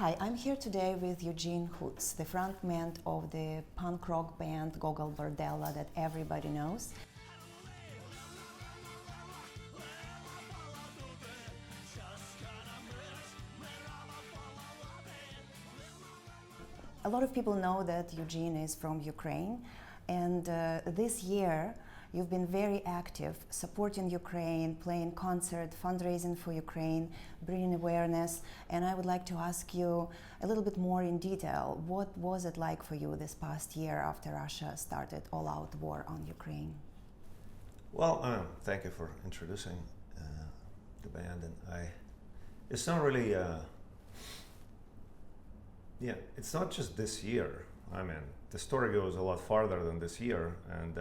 Hi, I'm here today with Eugene Hutz, the frontman of the punk rock band Gogol Bordello that everybody knows. A lot of people know that Eugene is from Ukraine, and this year you've been very active supporting Ukraine, playing concerts, fundraising for Ukraine, bringing awareness, and I would like to ask you a little bit more in detail. What was it like for you this past year after Russia started all-out war on Ukraine? Well, thank you for introducing the band, and it's not really it's not just this year. I mean, the story goes a lot farther than this year, and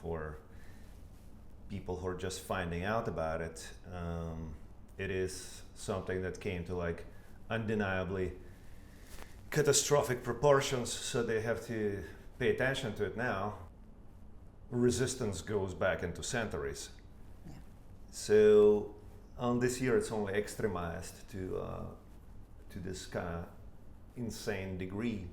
for people who are just finding out about it, it is something that came to like undeniably catastrophic proportions, so they have to pay attention to it now. Resistance goes back into centuries. Yeah. So on this year it's only extremized to this kind of insane degree,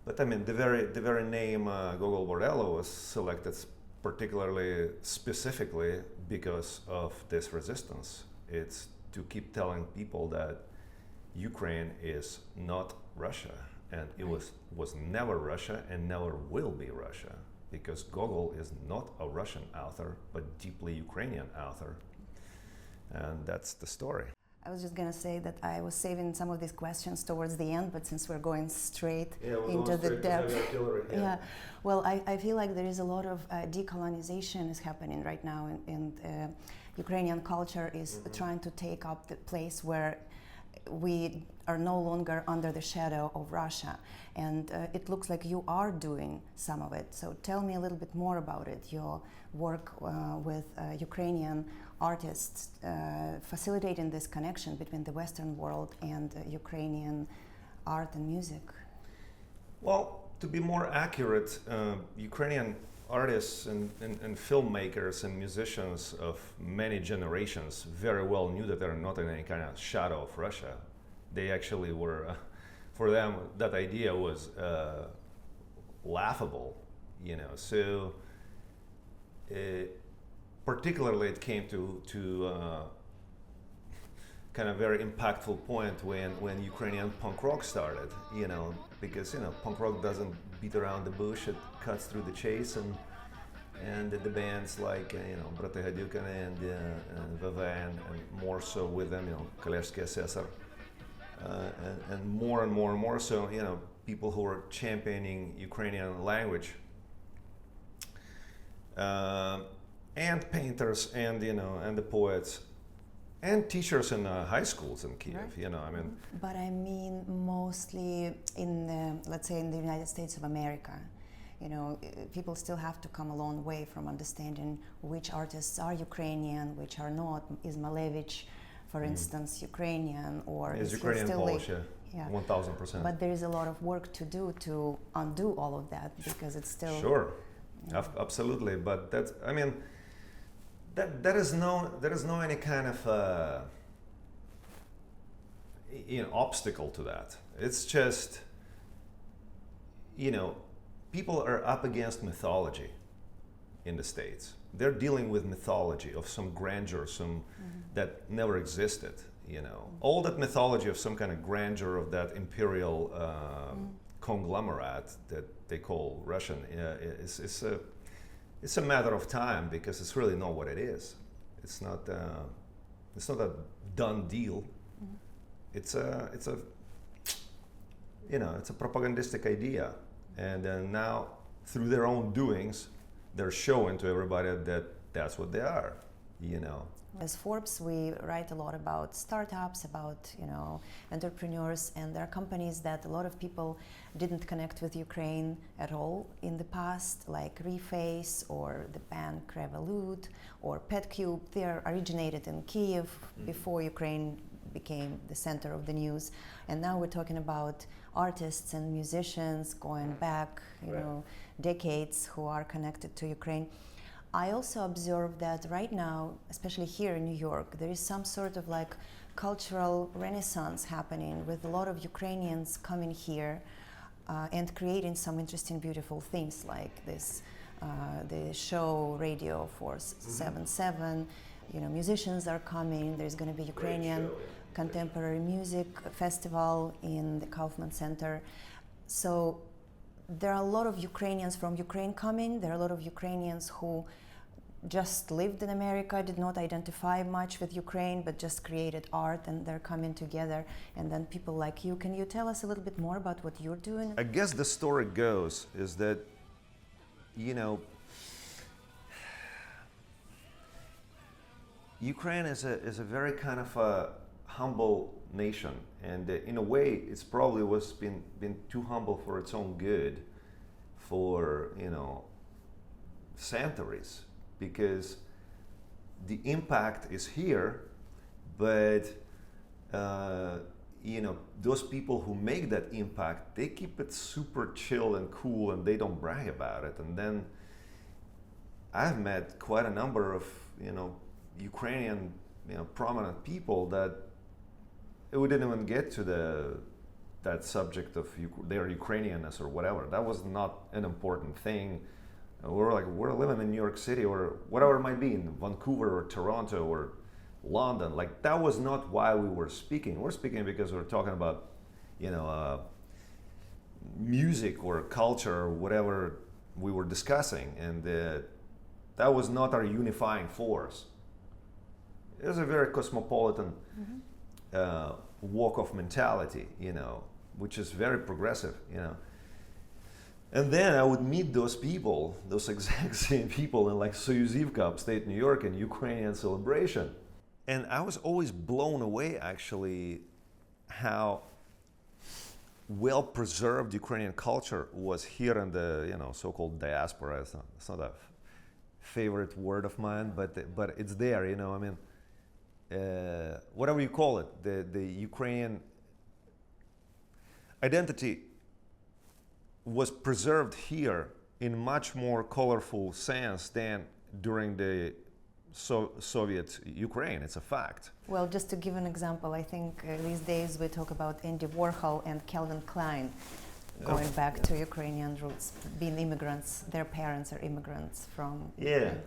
But I mean, the very name Gogol Bordello was selected particularly specifically because of this resistance. It's to keep telling people that Ukraine is not Russia, and it was never Russia and never will be Russia, because Gogol is not a Russian author, but deeply Ukrainian author, and that's the story. I was just going to say that I was saving some of these questions towards the end, but since we're going straight into the depth. Well, I feel like there is a lot of decolonization is happening right now, and Ukrainian culture is trying to take up the place where we are no longer under the shadow of Russia, and it looks like you are doing some of it. So tell me a little bit more about it, your work with Ukrainian artists, facilitating this connection between the Western world and Ukrainian art and music. Well, to be more accurate, Ukrainian artists and filmmakers and musicians of many generations very well knew that they're not in any kind of shadow of Russia. They actually were, for them, that idea was laughable, So particularly it came to kind of very impactful point when Ukrainian punk rock started, because punk rock doesn't beat around the bush, it cuts through the chase, and the bands like Brate Gadukane and VV and more so with them, Kalevsky Assessor, and more so, people who are championing Ukrainian language, and painters and and the poets and teachers in high schools in Kiev, Right. But I mean mostly in let's say in the United States of America, people still have to come a long way from understanding which artists are Ukrainian, which are not. Is Malevich, for instance, Ukrainian, or is Ukrainian Polish? Yeah. 1000%. But there is a lot of work to do to undo all of that, because it's still sure, absolutely. But that's, I mean, there is no any kind of obstacle to that. It's just people are up against mythology in the States. They're dealing with mythology of some grandeur, that never existed. All that mythology of some kind of grandeur of that imperial conglomerate that they call Russian it's a matter of time, because it's really not what it is. It's not a done deal. It's a propagandistic idea, and now through their own doings, they're showing to everybody that that's what they are. As Forbes, we write a lot about startups, about entrepreneurs, and there are companies that a lot of people didn't connect with Ukraine at all in the past, like Reface or the band Revolut or PetCube. They originated in Kiev before Ukraine became the center of the news, and now we're talking about artists and musicians going back, decades, who are connected to Ukraine. I also observe that right now, especially here in New York, there is some sort of like cultural renaissance happening with a lot of Ukrainians coming here and creating some interesting, beautiful things like this, the show Radio Force 77. You know, musicians are coming. There's going to be Ukrainian contemporary music festival in the Kaufman Center. So there are a lot of Ukrainians from Ukraine coming. There are a lot of Ukrainians who just lived in America, did not identify much with Ukraine, but just created art, and they're coming together. And then people like you, can you tell us a little bit more about what you're doing? I guess the story goes is that, you know, Ukraine is a very kind of a humble nation, and in a way, it's probably been too humble for its own good, for, you know, centuries, because the impact is here, but you know, those people who make that impact, they keep it super chill and cool, and they don't brag about it. And then I've met quite a number of, you know, Ukrainian, you know, prominent people that we didn't even get to that subject of their Ukrainianness or whatever. That was not an important thing. We're living in New York City or whatever it might be, in Vancouver or Toronto or London. Like, that was not why we were speaking. We're speaking because we're talking about, you know, music or culture or whatever we were discussing, and that was not our unifying force. It was a very cosmopolitan walk of mentality, you know, which is very progressive, you know. And then I would meet those people, those exact same people in like Soyuzivka, upstate New York, in Ukrainian Celebration. And I was always blown away, actually, how well preserved Ukrainian culture was here in the, you know, so-called diaspora. It's not a favorite word of mine, but it's there, you know. I mean, whatever you call it, the Ukrainian identity was preserved here in much more colorful sense than during the Soviet Ukraine. It's a fact. Well, just to give an example, I think these days we talk about Andy Warhol and Calvin Klein going back to Ukrainian roots, being immigrants. Their parents are immigrants from Ukraine.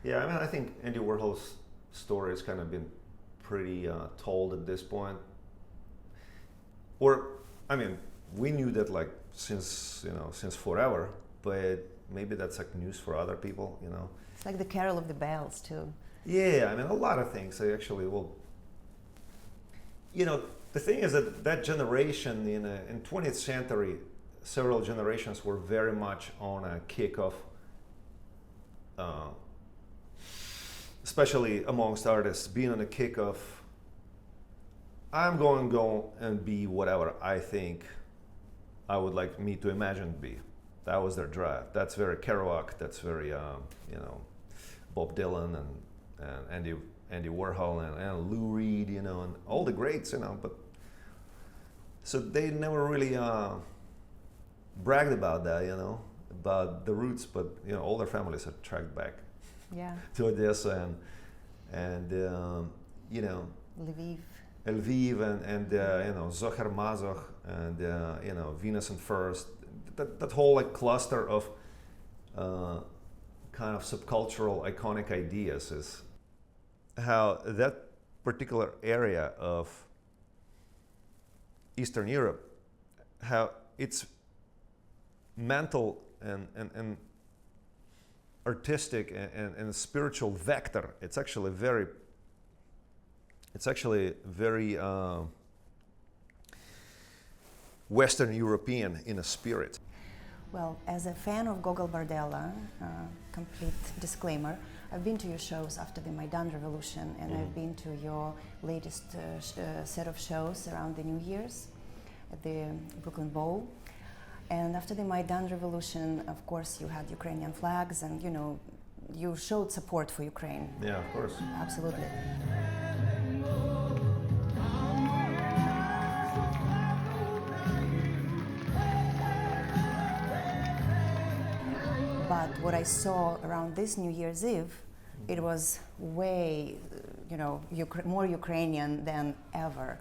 Yeah. I mean, I think Andy Warhol's story has kind of been pretty told at this point. Or, I mean, we knew that like since forever, but maybe that's like news for other people, you know. It's like the Carol of the Bells too. Yeah, I mean, a lot of things. I actually will. You know, the thing is that generation in 20th century, several generations were very much on a kick of, especially amongst artists, being on a kick of, I'm going to go and be whatever I think I would like me to imagine be. That was their drive. That's very Kerouac. That's very, you know, Bob Dylan and Andy Warhol and Lou Reed, you know, and all the greats, you know. But so they never really bragged about that, you know, about the roots. But you know, all their families are tracked back to Odessa and you know, Lviv and you know, Zohar Mazoch and you know, Venus and First. That whole like cluster of kind of subcultural iconic ideas is how that particular area of Eastern Europe, how its mental and artistic and spiritual vector, it's actually very Western European in a spirit. Well, as a fan of Gogol Bordello, complete disclaimer, I've been to your shows after the Maidan Revolution, and I've been to your latest set of shows around the New Year's at the Brooklyn Bowl. And after the Maidan Revolution, of course, you had Ukrainian flags, and you know, you showed support for Ukraine. Yeah, of course. Absolutely. But what I saw around this New Year's Eve, it was way more Ukrainian than ever.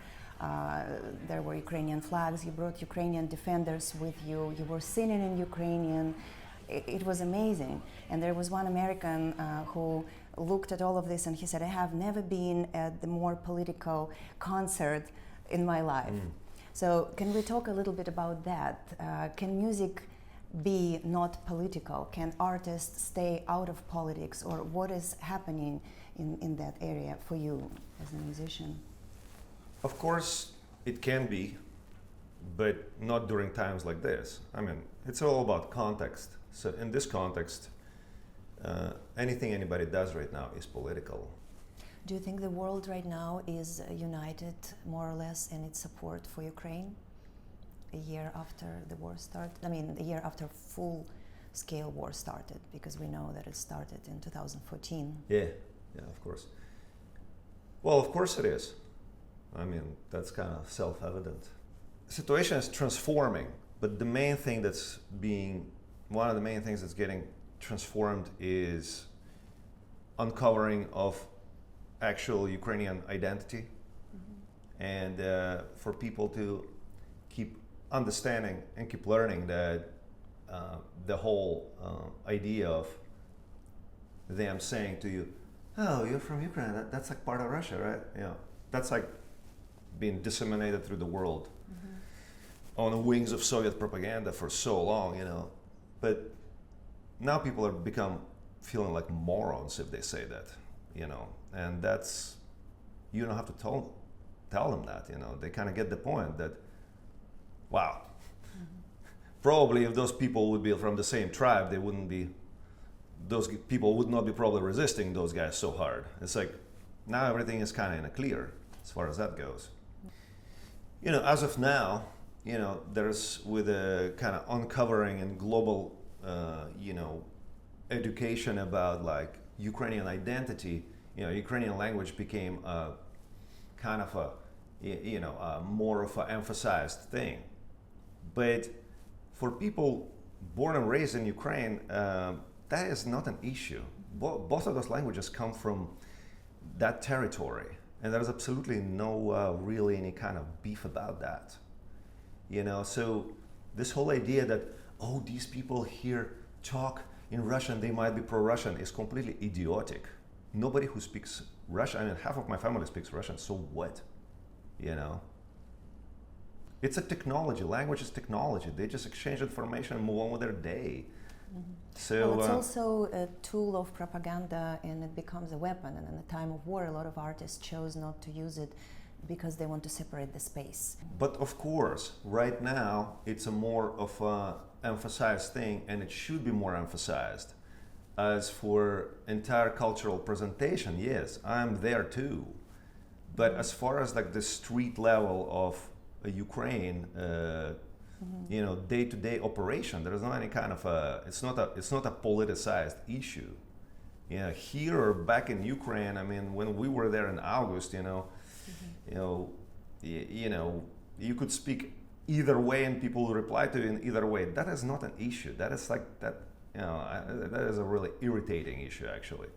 There were Ukrainian flags, you brought Ukrainian defenders with you, you were singing in Ukrainian. It was amazing. And there was one American who looked at all of this and he said, I have never been at the more political concert in my life. So can we talk a little bit about that? Can music be not political? Can artists stay out of politics? Or what is happening in that area for you as a musician? Of course, it can be, but not during times like this. I mean, it's all about context. So in this context, anything anybody does right now is political. Do you think the world right now is united more or less in its support for Ukraine a year after the war started? I mean, a year after full-scale war started, because we know that it started in 2014. Yeah, of course. Well, of course it is. I mean, that's kind of self-evident. The situation is transforming, but the main thing one of the main things that's getting transformed is uncovering of actual Ukrainian identity, and for people to keep understanding and keep learning that the whole idea of them saying to you, oh, you're from Ukraine, that's like part of Russia, right? That's like being disseminated through the world on the wings of Soviet propaganda for so long, But now people are feeling like morons if they say that, and that's, you don't have to tell them that, they kind of get the point that, wow, probably if those people would be from the same tribe, those people would not be probably resisting those guys so hard. It's like, now everything is kind of in a clear as far as that goes. As of now, there's with a kind of uncovering and global, education about like Ukrainian identity, Ukrainian language became a kind of a more of an emphasized thing. But for people born and raised in Ukraine, that is not an issue. Both of those languages come from that territory, and there's absolutely no really any kind of beef about that. So this whole idea that, oh, these people here talk in Russian, they might be pro-Russian, is completely idiotic. Nobody who speaks Russian, I mean, half of my family speaks Russian, so what? It's a technology, language is technology. They just exchange information and move on with their day. So, well, it's also a tool of propaganda, and it becomes a weapon. And in the time of war, a lot of artists chose not to use it because they want to separate the space. But of course, right now, it's a more of an emphasized thing, and it should be more emphasized. As for entire cultural presentation, yes, I'm there too. But as far as like the street level of Ukraine, day-to-day operation, there is not any kind of it's not a politicized issue. Here or back in Ukraine, I mean, when we were there in August, you could speak either way and people will reply to you in either way. That is not an issue. That is like that. That is a really irritating issue, actually.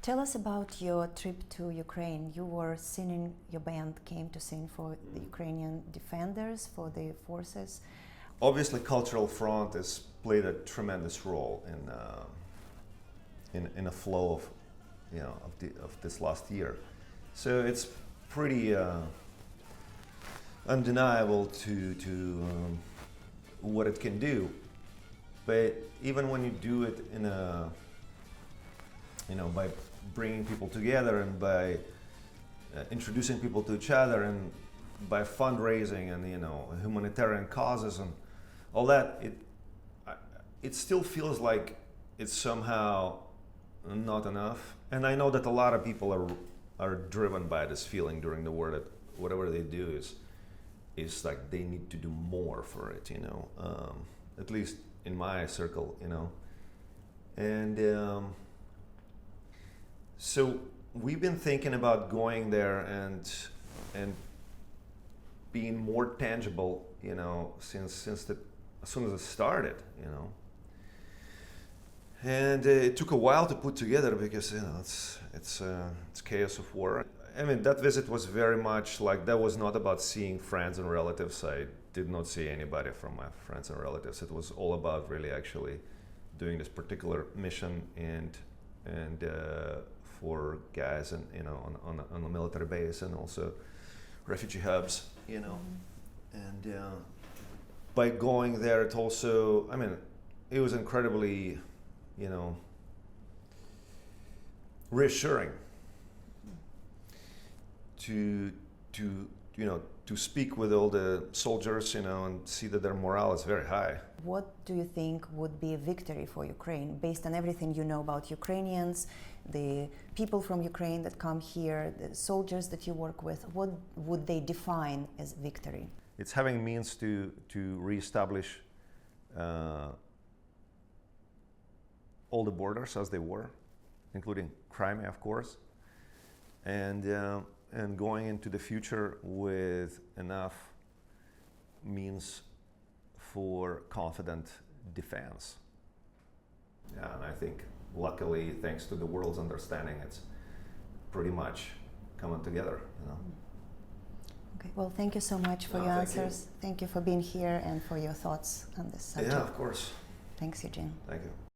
Tell us about your trip to Ukraine. You were singing, your band came to sing for the Ukrainian defenders, for the forces. Obviously, Cultural Front has played a tremendous role in a flow of, of this last year. So it's pretty undeniable to what it can do. But even when you do it in a, by bringing people together and by introducing people to each other and by fundraising and humanitarian causes and all that, it still feels like it's somehow not enough. And I know that a lot of people are driven by this feeling during the war that whatever they do is like they need to do more for it, at least in my circle, and so we've been thinking about going there and being more tangible, since as soon as it started, and it took a while to put together because it's chaos of war. I mean, that visit was very much like, that was not about seeing friends and relatives. I did not see anybody from my friends and relatives. It was all about really actually doing this particular mission and for guys and, you know, on a military base and also refugee hubs, you know. And by going there, it also, I mean, it was incredibly, you know, reassuring to you know, to speak with all the soldiers, you know, and see that their morale is very high. What do you think would be a victory for Ukraine, based on everything you know about Ukrainians, the people from Ukraine that come here, the soldiers that you work with? What would they define as victory? It's having means to reestablish all the borders as they were, including Crimea, of course, and going into the future with enough means for confident defense. Yeah, and I think luckily, thanks to the world's understanding, it's pretty much coming together, you know. Okay, well, thank you so much for your answers. Thank you for being here and for your thoughts on this subject. Yeah, of course. Thanks, Eugene. Thank you.